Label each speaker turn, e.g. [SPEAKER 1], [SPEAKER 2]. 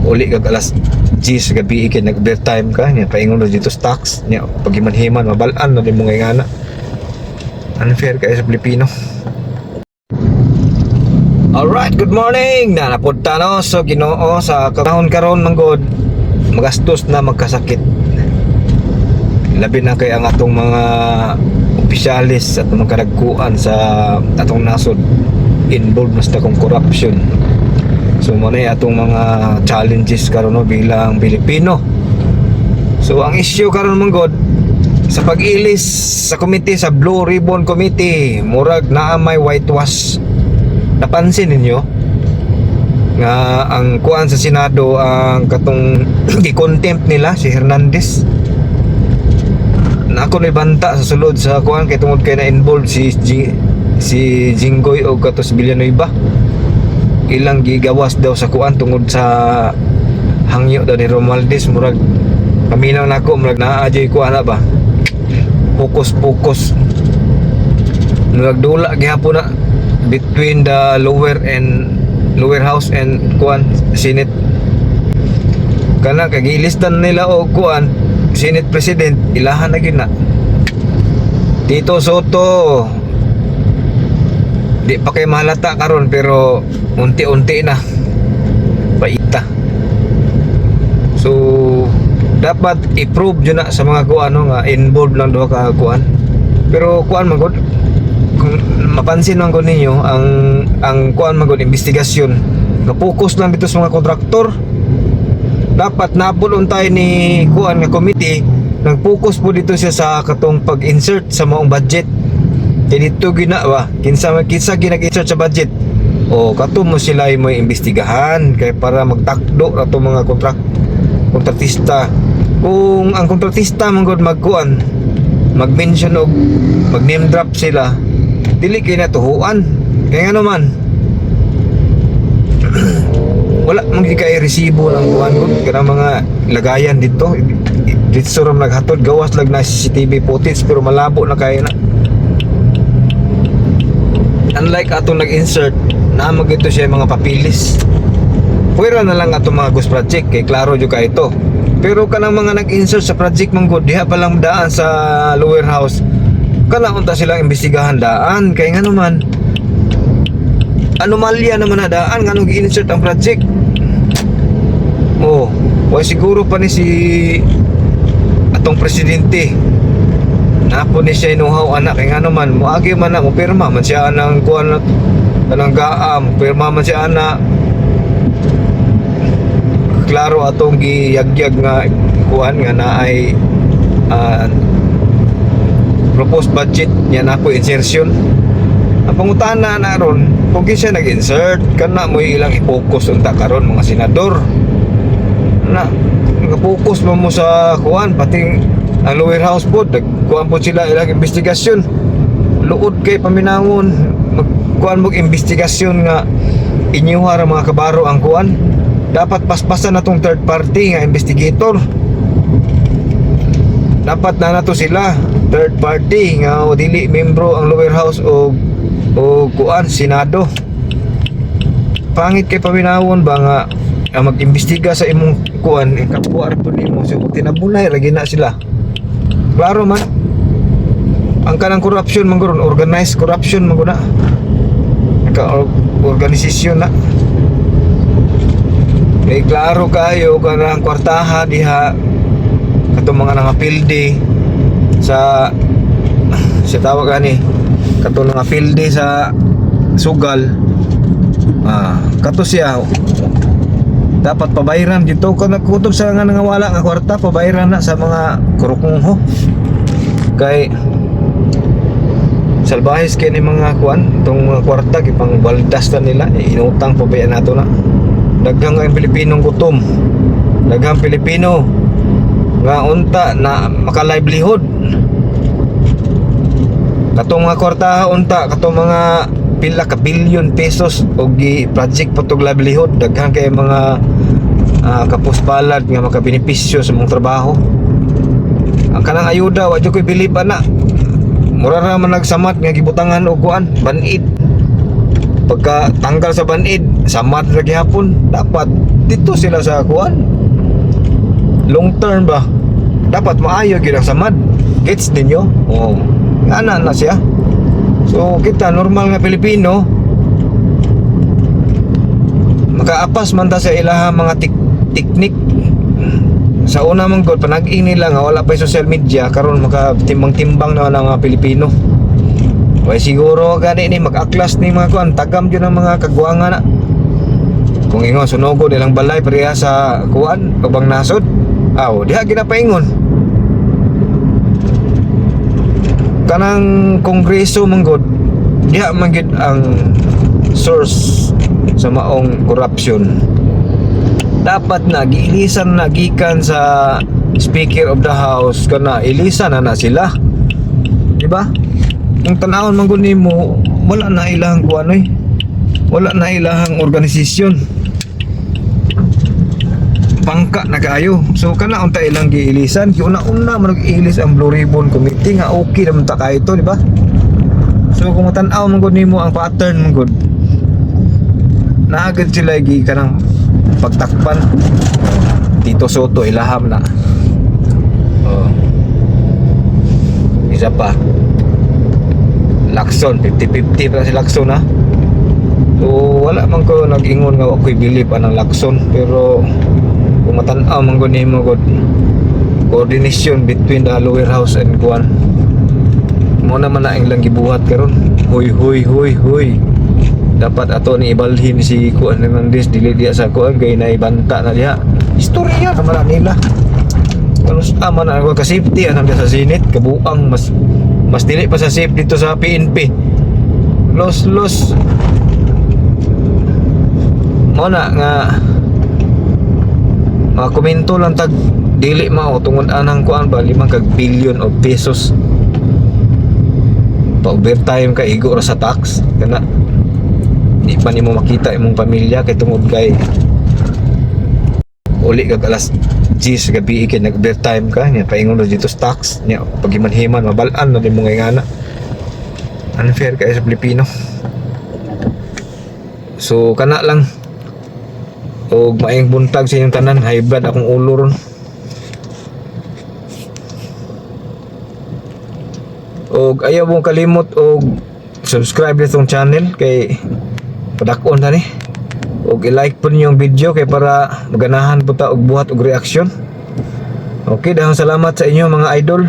[SPEAKER 1] uli kag alas 10 gabi kay nag-overtime ka nya paingon dito stocks nya pagimanhiman mabalaan na din mo nga na unfair kay sa Pilipino. Alright, good morning. Napunta no so Ginoo sa kahon karon manggod magastos na magkasakit. Labi na kay ang atong mga opisyalis at mga kadagkuan sa atong nasod involved na sa corruption. So muna atong mga challenges karon no bilang Pilipino. So ang issue karon manggod sa pag-ilis sa committee sa Blue Ribbon Committee, murag naa may whitewash. Napansin ninyo nga ang kuan sa Senado ang katong gi-contempt nila si Hernandez. Na ako ni banta sa sulod sa kuan kay tungod kay na involved si Jinggoy o katos Villanueva. Ilang gigawas daw sa kuan tungod sa hangyo daw ni Romualdez. Murag paminaw nako murag naaajoy ko ana ba fokus murag dula gihapon na between the lower house and kuan Senate. Kana kay gilistan nila og kuan Senate President ilahan na gyud na Tito Soto. Di pa kay mahalata karon pero unti-unti na paita. So dapat i-prove yun na sa mga kuano nga involved lang duha ka kuan. Pero kuan man gud kung mapansin man gud ninyo ang kuan man gud investigasyon nga focus lang dito sa mga kontraktor. Dapat napulon tayo ni kuan nga committee nag-focus po dito siya sa katong pag-insert sa maong budget. Kaya dito ginawa kinsa ginag-insert sa budget o kato mo sila mo imbestigahan kay para magtakdo na itong mga kontratista. Kung ang kontratista man gud magkuan mag-mention og mag-name drop sila dili kay natuhuan kaya nga naman wala man kay resibo ng kuan gud kana mga lagayan dito ram naghatod gawas lag na CCTV footage pero malabo na kay na. Unlike atong nag-insert na magito siya mga papilis. Pwera na lang atong mga ghost project kay klaro jud ka ito. Pero kanang mga nag-insert sa project manggod diha pa lang daan sa lower house. Kana unta silang imbestigahan daan kay nga naman anomalya naman na daan nganong gi-insert ang project. Oh, way siguro pa ni si atong presidente napo ni siya inuhaw anak kay nga naman moagi man na mo pirma man siya anang kuan anang gaam pirma man siya ana klaro atong giyagyag nga kuan nga naay proposed budget niya na po insertion. Ang pangutana na ron kung siya nag-insert kana mo ilang i-focus unta karon mga senador na nag-focus mo sa kuan pati ang lower house po kuan po sila ilang investigasyon luod kay paminawon magkuan mo investigasyon nga inyuha ra mga kabaro ang kuan dapat paspasan natong third party nga investigator. Dapat na nato sila third party nga o dili membro ang lower house o kuan senado. Pangit kay paminawon ba nga mag-imbestiga sa imong kuan ikapuar po nimo so tinabulay lagi na sila. Klaro man ang kanang corruption man gud organized corruption man gud na ka organisasyon na kay klaro kayo kanang kwartaha diha katong mga nangapilde sa tawag ani katong nangapilde sa sugal kato siya dapat pabayaran dito kana kutob sa nga nangawala nga kwarta pabayaran na sa mga kurukungho kay salbahes kay ni mga kuan tong mga kwarta gipang baldas na nila inutang pabayan nato na daghang ang Pilipinong gutom daghang Pilipino nga unta na maka-livelihood katong mga kwarta unta katong mga pila ka billion pesos og project patog livelihood daghan kay mga kapuspalad nga makabenepisyo sa mong trabaho. Ang kanang ayuda wa jud koy bilib ana mura ra man nagsamat nga gibutangan og kuan banid pagka tanggal sa banid samat ra gihapon dapat dito sila sa kuan. Long term ba? Dapat maayo gyud ang samad. Gets ninyo? Oh. Ana na siya. So kita normal nga Pilipino makaapas man ta sa ilaha mga teknik. Sa una man gud panag-ing nila nga wala pa social media karon makatimbang-timbang na ang mga Pilipino. Way siguro gani ni mag-aklas ni mga kuan tagam jud ang mga kagwanga na. Kung ingon sunugo nilang balay pareha sa kuan ubang nasod. Aw, diha ginapaingon. Kanang kongreso man gud diha man gid ang source sa maong corruption. Dapat na giilisan na gikan sa Speaker of the House kana ilisan na sila. Di ba? Kung tanawon man gud nimo wala na ilahang kuan oy. Wala na ilahang organisasyon. Pangka na kayo. So kana unta ilang giilisan, giuna-una man giilis ang Blue Ribbon Committee nga okay naman ta kayo to, di ba? So kung tan-aw man gud nimo ang pattern man gud. Naagad sila gi kanang pagtakpan. Tito Soto ilaham na. Oh. Isa pa. Lacson 50-50 pa si Lacson ha. So wala man ko nag-ingon nga ako'y believe anang Lacson pero kung matan-aw man gud nimo gud coordination between the lower house and kuan mo naman na ang lang gibuhat karon. Huy dapat ato ni ibalhin si kuan Hernandez dili dia sa kuan gay na ibanta na diha. Istorya naman na nila. Kung sa man ang ka safety anang sa Senate kabuang mas dili pa sa safe dito sa PNP. Los mo na nga mga komento lang tag dili mao tungod anang kuan ba 5 kag billion of pesos pa overtime ka igo ra sa tax kana di pa nimo makita imong pamilya kay tungod kay uli kag alas 10 gabi kay nag overtime ka nya paingon dito sa tax nya pagimanhiman mabal-an na nimo ngay ngana unfair kay sa Pilipino. So kana lang og maayong buntag sa inyong tanan, hybrid akong ulo ron. Og ayaw mong kalimot og subscribe nitong channel kay padakon ta ni. Og i-like po niyo yung video kay para maganahan po ta og buhat og reaksyon. Okay, dahil salamat sa inyo mga idol.